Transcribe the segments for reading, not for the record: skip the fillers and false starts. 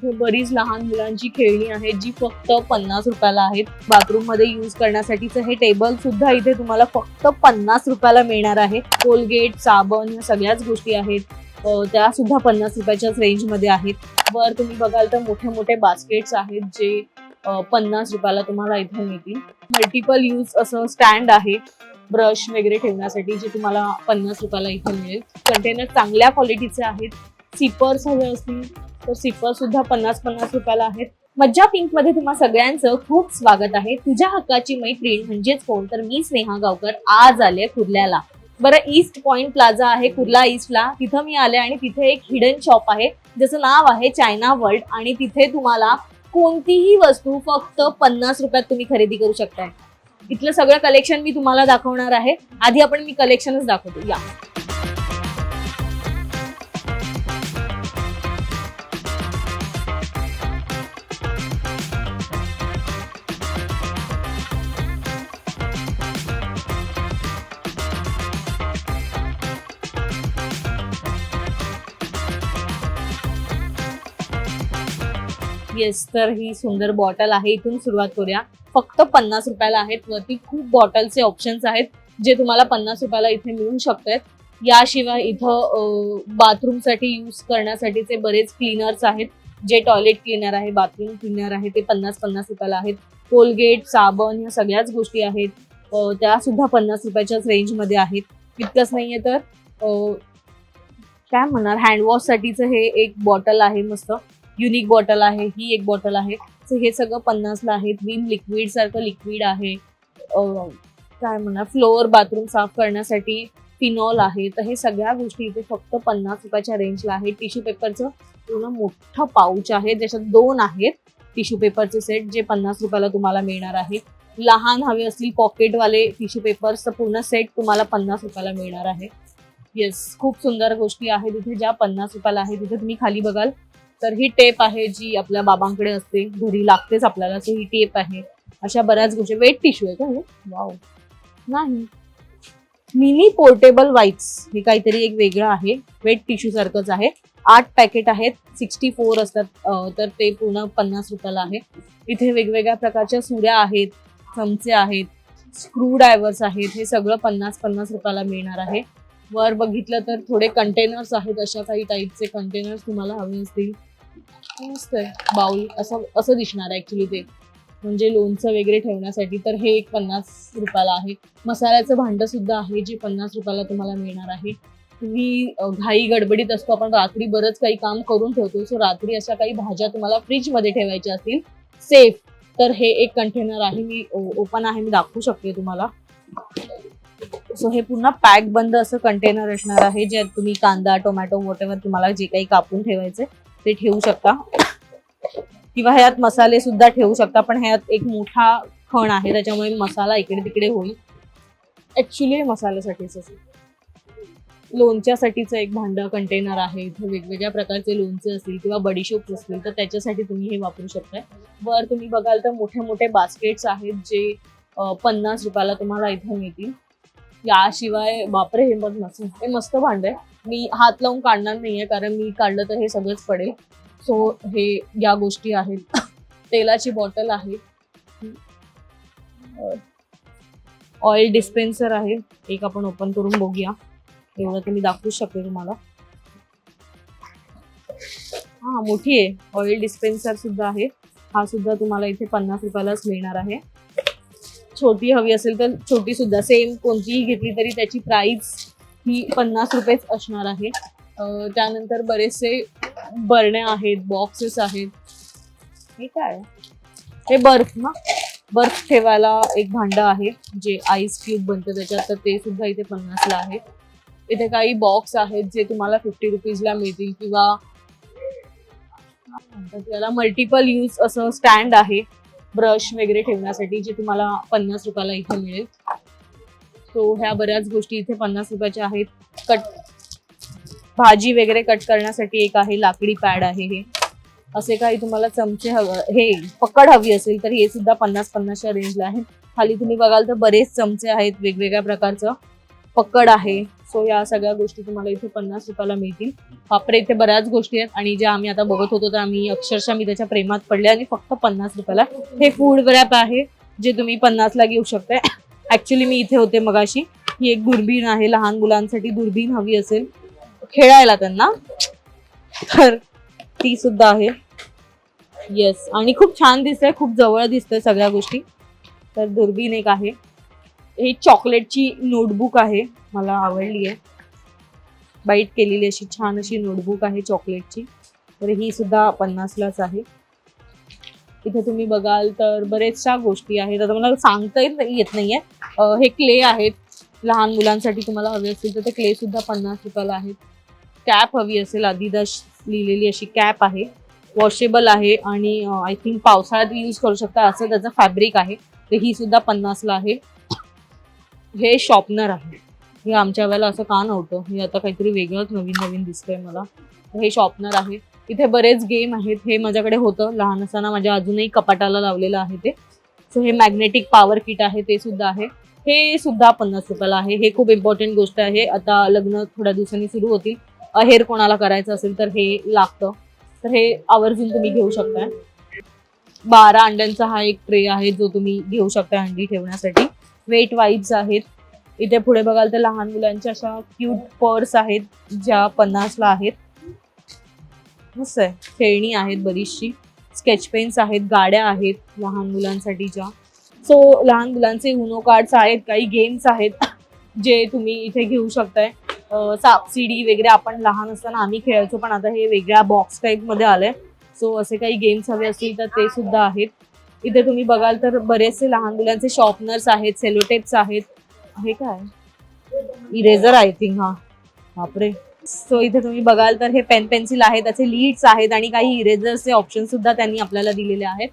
इथे बरीच लहान मुलांची खेळणी आहेत जी फक्त 50 रुपयाला आहेत. बाथरूम मध्ये यूज करण्यासाठीचं हे टेबल सुद्धा इथे तुम्हाला फक्त 50 रुपयाला मिळणार आहे. कोलगेट, साबण या सगळ्याच गोष्टी आहेत त्या सुद्धा 50 रुपयाच्याच रेंज मध्ये आहेत. वर तुम्ही बघाल तर मोठे मोठे बास्केट्स आहेत जे 50 रुपयाला तुम्हाला इथे मिळतील. मल्टिपल यूज असं स्टँड आहे ब्रश वगैरे ठेवण्यासाठी जे तुम्हाला 50 रुपयाला इथे मिळेल. कंटेनर चांगल्या क्वालिटीचे आहेत. सिपर्स हवे असतील तर सिपर सुद्धा 50 रुपयाला आहेत. मज्जा पिंक मध्ये तुम्हा सगळ्यांचं खूप स्वागत आहे. तुझ्या हक्काची मैत्रीण म्हणजेच कोण तर मी स्नेहा गावकर आज आले कुर्ल्याला. बरं, ईस्ट पॉइंट प्लाझा आहे कुर्ला ईस्टला, तिथं मी आले आणि तिथे एक हिडन शॉप आहे ज्याचं नाव आहे चायना वर्ल्ड आणि तिथे तुम्हाला कोणतीही वस्तू फक्त 50 रुपयात तुम्ही खरेदी करू शकताय. इथलं सगळं कलेक्शन मी तुम्हाला दाखवणार आहे. आधी आपण मी कलेक्शनच दाखवतो या. येस, तर ही सुंदर बॉटल आहे. इथून सुरुवात करूया. फक्त 50 रुपयाला आहेत. वरती खूप बॉटलचे ऑप्शन्स आहेत जे तुम्हाला 50 रुपयाला इथे मिळू शकतात. याशिवाय इथं बाथरूमसाठी यूज करण्यासाठीचे बरेच क्लीनर्स आहेत जे टॉयलेट क्लीनर आहे, बाथरूम क्लीनर आहे, ते 50 रुपयाला आहेत. कोलगेट, साबण या सगळ्याच गोष्टी आहेत त्या सुद्धा 50 रुपयाच्याच रेंजमध्ये आहेत. इतकंच नाहीये तर काय म्हणणार, हँडवॉशसाठीचं हे एक बॉटल आहे, मस्त युनिक बॉटल आहे. ही एक बॉटल आहे. हे सगळं 50ला आहेत. विम लिक्विड सारखं लिक्विड आहे. काय म्हणणार, फ्लोअर बाथरूम साफ करण्यासाठी फिनॉल आहे. तर हे सगळ्या गोष्टी इथे फक्त 50 रुपयाच्या रेंजला आहेत. टिश्यू पेपरचं पूर्ण मोठं पाऊच आहे ज्याच्यात 2 आहेत टिश्यू पेपरचे सेट जे 50 रुपयाला तुम्हाला मिळणार आहे. लहान हवे असतील पॉकेटवाले टिश्यू पेपर्स तर पूर्ण सेट तुम्हाला 50 रुपयाला मिळणार आहे. येस, खूप सुंदर गोष्टी आहेत इथे ज्या 50 रुपयाला आहेत. इथे तुम्ही खाली बघाल तर ही टेप आहे जी आपल्या बाबांकडे असते, घरी लागतेच आपल्याला, सो ही टेप आहे. अशा बऱ्याच गोष्टी. वेट टिश्यू आहे का हे? वाव, नाही, मिनी पोर्टेबल वाईप्स हे काहीतरी एक वेगळं आहे. वेट टिश्यू सारखंच आहे. 8 पॅकेट आहेत, 64 असतात, तर ते पूर्ण 50 रुपयाला आहे. इथे वेगवेगळ्या प्रकारच्या सुऱ्या आहेत, चमचे आहेत, स्क्रू ड्रायव्हर्स आहेत. हे सगळं 50 रुपयाला मिळणार आहे. वर बघितलं तर थोडे कंटेनर्स आहेत. अशा काही टाईपचे कंटेनर्स तुम्हाला हवे असतील. मस्त आहे. बाउल असं दिसणार आहे ऍक्च्युली ते, म्हणजे लोणचं वगैरे ठेवण्यासाठी. तर हे एक 50 रुपयाला आहे. मसाल्याचं भांडं सुद्धा आहे जे 50 रुपयाला तुम्हाला मिळणार आहे. तुम्ही घाई गडबडीत असतो, आपण रात्री बरंच काही काम करून ठेवतो, सो रात्री अशा काही भाज्या तुम्हाला फ्रीजमध्ये ठेवायच्या असतील सेफ, तर हे एक कंटेनर आहे. मी ओपन आहे, मी दाखवू शकते तुम्हाला. सो हे पूर्ण पॅक बंद असं कंटेनर असणार आहे ज्यात तुम्ही कांदा, टोमॅटो, वॉटेवर तुम्हाला जे काही कापून ठेवायचे ते ठेवू शकता, किंवा ह्यात मसाले सुद्धा ठेवू शकता. पण ह्यात एक मोठा खण आहे त्याच्यामुळे मसाला इकडे तिकडे होईल. ऍक्च्युली मसाल्यासाठीच असेल. लोणच्यासाठीचं एक भांडं कंटेनर आहे. इथे वेगवेगळ्या प्रकारचे लोणचे असतील किंवा बडीशोप असतील तर त्याच्यासाठी तुम्ही हे वापरू शकताय. वर तुम्ही बघाल तर मोठे मोठे बास्केट्स आहेत जे 50 रुपयाला तुम्हाला इथे मिळतील. याशिवाय बापरे, हे मस्त भांड आहे. मी हात लावून काढणार नाहीये कारण मी काढलं तर हे सगळंच पडेल. सो हे या गोष्टी आहेत. तेलाची बॉटल आहे. ऑइल डिस्पेन्सर आहे. एक आपण ओपन करून बघूया. एवढं तर मी दाखवू शकते तुम्हाला. हा, मोठी आहे. ऑइल डिस्पेन्सर सुद्धा आहे. हा सुद्धा तुम्हाला इथे 50 रुपयालाच मिळणार आहे. छोटी हवी असेल तर छोटी सुद्धा सेम कोणतीही घेतली तरी त्याची प्राइस ही 50 रुपयेच असणार आहे. त्यानंतर बरेचसे बरण्या आहेत, बॉक्सेस आहेत. हे काय, हे बर्फ ना, बर्फ ठेवायला एक भांडं आहे जे आईस क्यूब बनतं त्याच्यात, तर ते सुद्धा इथे 50ला आहे. इथे काही बॉक्स आहेत जे तुम्हाला 50 रुपीजला मिळतील, किंवा त्याला मल्टिपल यूज असं स्टँड आहे ब्रश वगैरे ठेवण्यासाठी जे तुम्हाला 50 रुपयाला इथे मिळेल. सो ह्या बऱ्याच गोष्टी इथे 50 रुपयाच्या आहेत. भाजी वगैरे कट करण्यासाठी एक आहे, लाकडी पॅड आहे. हे असे काही तुम्हाला चमचे हे पकड हवी असेल तर हे सुद्धा 50च्या रेंजला आहे. खाली तुम्ही बघाल तर बरेच चमचे आहेत वेगवेगळ्या प्रकारचं. पकड आहे. सो या सगळ्या गोष्टी तुम्हाला इथे 50 रुपयाला मिळतील. बापरे, इथे बऱ्याच गोष्टी आहेत आणि ज्या आम्ही आता बघत होतो तर आम्ही अक्षरशः मी त्याच्या प्रेमात पडले आणि फक्त 50 रुपयाला. हे फूड रॅप आहे जे तुम्ही 50ला घेऊ शकताय. ऍक्च्युली मी इथे होते मगाशी. ही एक दुर्बीण आहे, लहान मुलांसाठी दुर्बीण हवी असेल खेळायला त्यांना तर ती सुद्धा आहे. येस, आणि खूप छान दिसतंय, खूप जवळ दिसतंय सगळ्या गोष्टी. तर दुर्बीण एक आहे. ही चॉकलेटची नोटबुक आहे, मला आवडली आहे. बाईट केलेली अशी छान अशी नोटबुक आहे चॉकलेटची. तर ही सुद्धा 50लाच आहे. इथे तुम्ही बघाल तर बरेचशा गोष्टी आहेत. आता मला सांगता येत नाहीये. हे क्ले आहेत लहान मुलांसाठी, तुम्हाला हवे असतील तर ते क्ले सुद्धा 50 रुपयाला आहेत. कॅप हवी असेल, आदिदास लिहिलेली अशी कॅप आहे, वॉशेबल आहे आणि आय थिंक पावसाळ्यात यूज करू शकता असं त्याचं फॅब्रिक आहे. तर ही सुद्धा 50ला आहे. हे शॉर्पनर आहे. हे आमच्या वेळेला असं का नव्हतं, हे आता काहीतरी वेगळंच नवीन नवीन दिसतंय मला. हे शॉर्पनर आहे. इथे बरेच गेम आहेत. हे माझ्याकडे होतं लहान असताना, माझ्या अजूनही कपाटाला लावलेलं आहे ते. सो हे मॅग्नेटिक पॉवर किट आहे, ते सुद्धा आहे. हे सुद्धा 50 रुपयाला आहे. हे खूप इम्पॉर्टंट गोष्ट आहे. आता लग्न थोड्या दिवसांनी सुरू होतील, अहेर कोणाला करायचं असेल तर हे लागतं. तर हे आवर्जून तुम्ही घेऊ शकताय. 12 अंड्यांचा हा एक ट्रे आहे जो तुम्ही घेऊ शकता अंडी ठेवण्यासाठी. वेट वाईप्स आहेत. इथे पुढे बघाल तर लहान मुलांच्या अशा क्यूट पर्स आहेत ज्या 50ला आहेत. मस्त आहे. खेळणी आहेत बरीचशी, स्केच पेन्स आहेत, गाड्या आहेत लहान मुलांसाठीच्या. सो लहान मुलांचे उनो कार्ड्स आहेत, काही गेम्स आहेत जे तुम्ही इथे घेऊ शकताय. सापशिडी वगैरे आपण लहान असताना आम्ही खेळायचो, पण आता हे वेगळ्या बॉक्स टाईप मध्ये आलंय. सो असे काही गेम्स हवे असतील तर ते सुद्धा आहेत. इथे तुम्ही बघाल तर बरेचसे लहान मुलांचे शॉर्पनर्स आहेत, सेलोटेप्स आहेत. हे काय, इरेझर आय थिंक. हा, बापरे. सो इथे तुम्ही बघाल तर हे पेन पेन्सिल आहे, त्याचे लीड्स आहेत आणि काही इरेझर्सचे ऑप्शन सुद्धा त्यांनी आपल्याला दिलेले आहेत.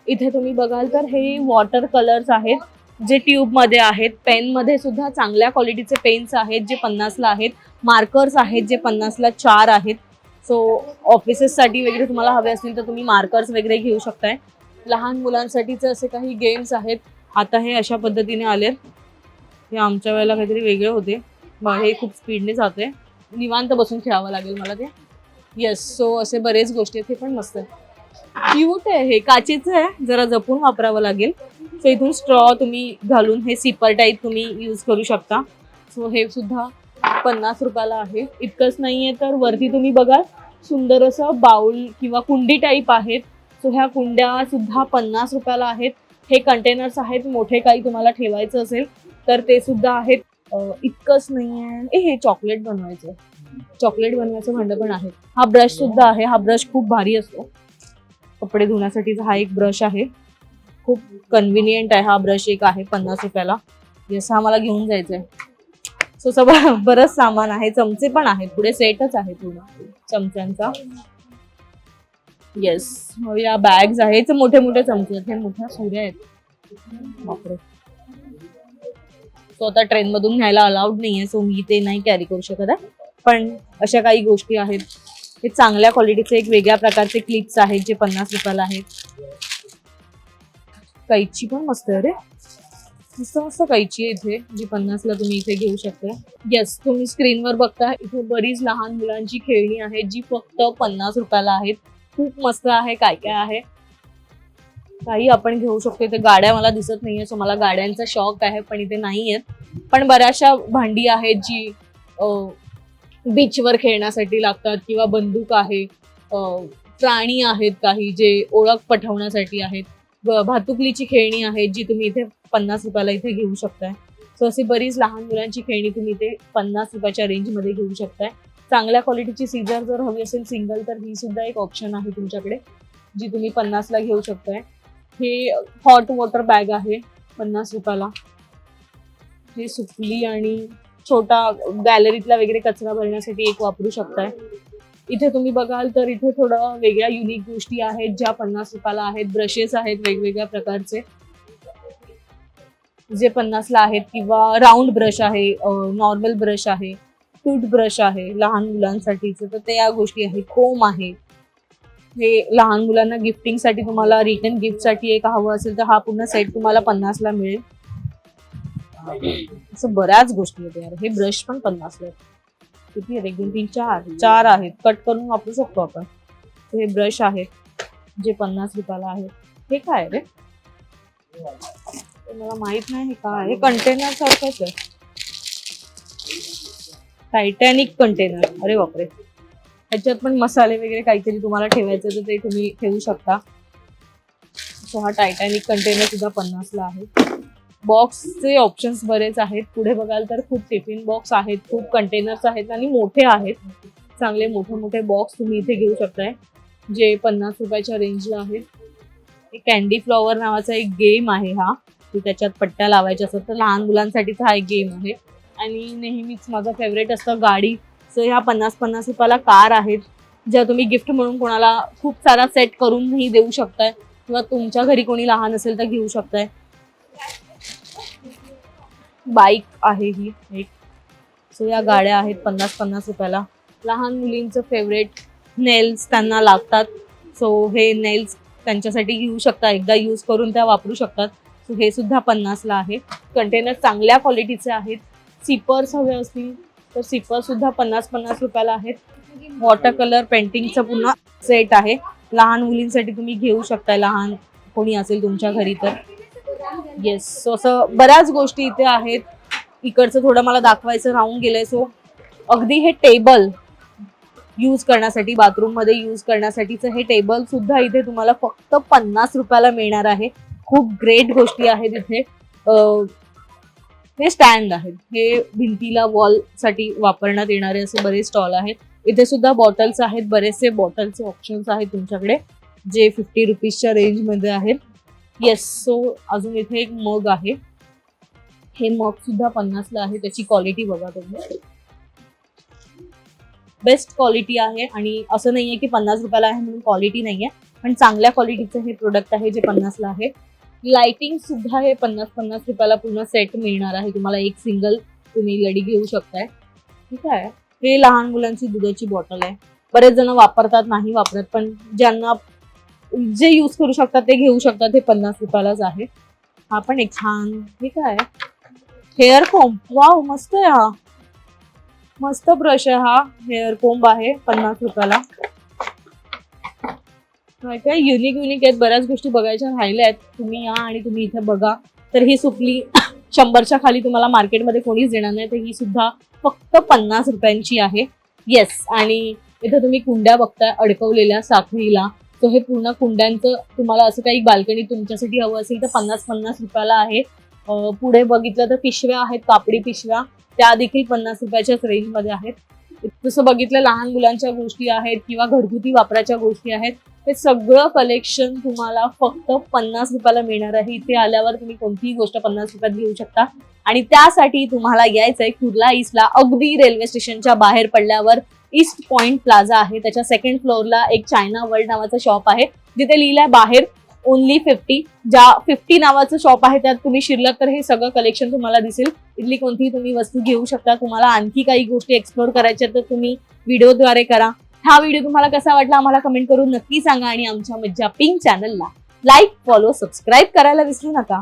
इथे तुम्ही बघाल तर हे वॉटर कलर्स आहेत जे ट्यूब मध्ये आहेत. पेन मध्ये सुद्धा चांगल्या क्वालिटीचे पेन्स आहेत जे 50ला आहेत. मार्कर्स आहेत जे 50ला 4 आहेत. सो ऑफिसेससाठी वगैरे तुम्हाला हवे असतील तर तुम्ही मार्कर्स वगैरे घेऊ शकताय. लहान मुलांसाठीचे असे काही गेम्स आहेत. आता हे अशा पद्धतीने आलेत. हे आमच्या वेळेला काहीतरी वेगळे होते. हे खूप स्पीडने जाते, निवांत बसून खेळावं लागेल मला ते. येस, सो असे बरेच गोष्टी आहेत. हे पण मस्त आहे, क्यूट आहे. हे काचेचं आहे, जरा जपून वापरावं लागेल. सो इथून स्ट्रॉ तुम्ही घालून हे सिपर टाईप तुम्ही यूज करू शकता. सो हे सुद्धा 50 रुपयाला आहे. इतकंच नाहीये तर वरती तुम्ही बघा सुंदर असं बाउल किंवा कुंडी टाईप आहेत. सो ह्या कुंड्या सुद्धा 50 रुपयाला आहेत. हे कंटेनर्स आहेत मोठे, काही तुम्हाला ठेवायचं असेल तर ते सुद्धा आहेत. इतकंच नाहीये, हे चॉकलेट बनवायचं भांडं पण आहे. हा ब्रश सुद्धा आहे. हा ब्रश खूप भारी असतो, कपडे धुण्यासाठीचा हा एक ब्रश आहे. खूप कन्व्हिनियंट आहे हा ब्रश. एक आहे 50 रुपयाला. येस, हा मला घेऊन जायचंय. सो सगळं बरंच सामान आहे. चमचे पण आहेत, पुढे सेटच आहे पूर्ण चमच्यांचा. येस, या बॅग्स आहेत, मोठे मोठे चमचे आहेत. हे मोठ्या सुऱ्या आहेत, बापरे. सो आता ट्रेन मधून घ्यायला अलाउड नाहीये, सो मी ते नाही कॅरी करू शकत आहे. पण अशा काही गोष्टी आहेत. हे चांगल्या क्वालिटीचे एक वेगळ्या प्रकारचे क्लिप्स आहेत जे 50 रुपयाला आहेत. कैची पण मस्त आहे रे, मस्त मस्त कैची आहे इथे जी 50ला तुम्ही इथे घेऊ शकता. येस, तुम्ही स्क्रीनवर बघता इथे बरीच लहान मुलांची खेळणी आहेत जी फक्त 50 रुपयाला आहेत. खूप मस्त आहे. काय काय आहे, काही आपण घेऊ शकतो. इथे गाड्या मला दिसत नाहीये, सो मला गाड्यांचा शॉक आहे, पण इथे नाही आहेत. पण बऱ्याचशा भांडी आहेत जी बीचवर खेळण्यासाठी लागतात, किंवा बंदूक आहे. प्राणी आहेत काही जे ओळख पटवण्यासाठी आहेत. भातुकलीची खेळणी आहेत जी तुम्ही इथे 50 रुपयाला इथे घेऊ शकताय. सो अशी बरीच लहान मुलांची खेळणी तुम्ही इथे 50 रुपयाच्या रेंजमध्ये घेऊ शकताय. चांगल्या क्वालिटीची सीझर जर हवी असेल सिंगल तर ही सुद्धा एक ऑप्शन आहे तुमच्याकडे जी तुम्ही 50ला घेऊ शकताय. हे हॉट वॉटर बॅग आहे 50 रुपयाला. हे सुकली आणि छोटा गॅलरीतला वगैरे कचरा भरण्यासाठी एक वापरू शकताय. इथे तुम्ही बघाल तर इथे थोडं वेगळ्या युनिक गोष्टी आहेत ज्या 50 रुपयाला आहेत. ब्रशेस आहेत वेगवेगळ्या प्रकारचे जे 50ला आहेत, किंवा राऊंड ब्रश आहे, नॉर्मल ब्रश आहे, टूथ ब्रश आहे लहान मुलांसाठीचे, तर ते या गोष्टी आहेत. कोम आहे. हे लहान मुलांना गिफ्टिंगसाठी, तुम्हाला रिटर्न गिफ्टसाठी एक हवं असेल तर हा पूर्ण सेट तुम्हाला 50ला मिळेल. असं बऱ्याच गोष्टी आहेत यार. हे ब्रश पण 50 ला किती आहेत? 1 2 3 4 आहेत. कट करून वापरू शकतो आपण. हे ब्रश आहेत जे 50 रुपयाला आहेत. हे काय रे? मला माहित नाही हे काय. हे कंटेनर सारखंच आहे. Titanic container. अरे बापरे. ह्याच्यात पण मसाले वगैरे काहीतरी तुम्हाला ठेवायचं तर ते तुम्ही ठेवू शकता. सो हा टायटॅनिक कंटेनर सुद्धा 50 ला आहे. बॉक्सचे ऑप्शन्स बरेच आहेत. पुढे बघाल तर खूप टिफिन बॉक्स आहेत, खूप कंटेनर्स आहेत आणि मोठे आहेत. चांगले मोठे मोठे बॉक्स तुम्ही इथे घेऊ शकताय जे 50 रुपयाच्या रेंजला आहेत. कॅन्डी फ्लॉवर नावाचा एक गेम आहे हा. की त्याच्यात पट्ट्या लावायच्या असतात तर लहान मुलांसाठीचा हा एक गेम आहे. आणि नेहमीच माझा फेवरेट असतं गाडी. सो ह्या 50 रुपयाला कार आहेत ज्या तुम्ही गिफ्ट म्हणून कोणाला खूप सारा सेट करूनही देऊ शकताय किंवा तुमच्या घरी कोणी लहान असेल तर घेऊ शकताय. बाईक आहे ही एक. सो या गाड्या आहेत 50 रुपयाला. लहान मुलींचं फेवरेट नेल्स त्यांना लागतात. सो हे नेल्स त्यांच्यासाठी घेऊ शकता. एकदा यूज करून त्या वापरू शकतात. सो हे सुद्धा 50 ला आहे. कंटेनर चांगल्या क्वालिटीचे आहेत. सिपर्स हवे असतील तर सिपर सुद्धा 50 रुपयाला आहेत. वॉटर कलर पेंटिंगचं पुन्हा सेट आहे. लहान मुलींसाठी तुम्ही घेऊ शकता. लहान कोणी असेल तुमच्या घरी तर. येस. सो असं बऱ्याच गोष्टी इथे आहेत. इकडचं थोडं मला दाखवायचं राहून गेलंय. सो अगदी हे टेबल यूज करण्यासाठी बाथरूम मध्ये यूज करण्यासाठीचं हे टेबल सुद्धा इथे तुम्हाला फक्त 50 रुपयाला मिळणार आहे. खूप ग्रेट गोष्टी आहेत इथे. हे स्टँड आहेत. हे भिंतीला वॉल साठी वापरण्यात येणारे असे बरेच स्टॉल आहेत. इथे सुद्धा बॉटल्स आहेत. बरेचसे बॉटलचे ऑप्शन्स आहेत तुमच्याकडे जे 50 रुपीजच्या रेंज मध्ये आहेत. येस. सो अजून इथे एक मग आहे. हे मग सुद्धा 50 ला आहे. त्याची क्वालिटी बघा तुम्ही. बेस्ट क्वालिटी आहे आणि असं नाहीये की 50 रुपयाला आहे म्हणून क्वालिटी नाहीये, पण चांगल्या क्वालिटीचं हे प्रोडक्ट आहे जे 50 ला आहे. लाइटिंग सुद्धा हे 50 रुपयाला पूर्ण सेट मिळणार आहे तुम्हाला. एक सिंगल तुम्ही लडी घेऊ शकताय. ठीक आहे. हे लहान मुलांची दुधाची बॉटल आहे. बरेच जण वापरतात नाही वापरत, पण ज्यांना जे यूज करू शकतात ते घेऊ शकतात. हे 50 रुपयालाच आहे. हा पण एक छान. ठीक आहे. Hair comb. वाव मस्त आहे. हा मस्त ब्रश आहे. हा हेअर कोम्ब आहे 50 रुपयाला. काय युनिक आहेत. बऱ्याच गोष्टी बघायच्या राहिल्या आहेत. तुम्ही या आणि तुम्ही इथे बघा. तर ही सुपली 100च्या खाली तुम्हाला मार्केटमध्ये कोणीच देणार नाही. तर ही सुद्धा फक्त 50 रुपयांची आहे. येस. आणि इथे तुम्ही कुंड्या बघताय अडकवलेल्या साखळीला. तो हे पूर्ण कुंड्यांचं तुम्हाला असं काही बाल्कनी तुमच्यासाठी हवं असेल तर 50 रुपयाला आहे. पुढे बघितलं तर पिशव्या आहेत. कापडी पिशव्या त्या देखील 50 रुपयाच्याच रेंजमध्ये आहेत. जसं बघितलं लहान मुलांच्या गोष्टी आहेत किंवा घरगुती वापराच्या गोष्टी आहेत. हे सगळं कलेक्शन तुम्हाला फक्त 50 रुपयाला मिळणार आहे. इथे आल्यावर तुम्ही कोणतीही गोष्ट 50 रुपयात घेऊ शकता. आणि त्यासाठी तुम्हाला यायचंय कुर्ला ईस्टला. अगदी रेल्वे स्टेशनच्या बाहेर पडल्यावर ईस्ट पॉइंट प्लाझा आहे. त्याच्या 2nd फ्लोअरला एक चायना वर्ल्ड नावाचं शॉप आहे जिथे लिहिलंय बाहेर ओनली 50. ज्या 50 नावाचं शॉप आहे त्यात तुम्ही शिरलात तर हे सगळं कलेक्शन तुम्हाला दिसेल. इथली कोणतीही तुम्ही वस्तू घेऊ शकता. तुम्हाला आणखी काही गोष्टी एक्सप्लोर करायच्या तर तुम्ही व्हिडिओद्वारे करा. हा व्हिडिओ तुम्हाला कसा वाटला आम्हाला कमेंट करून नक्की सांगा. आणि आमच्या मज्जा पिंक चॅनलला लाईक, फॉलो, सबस्क्राईब करायला विसरू नका.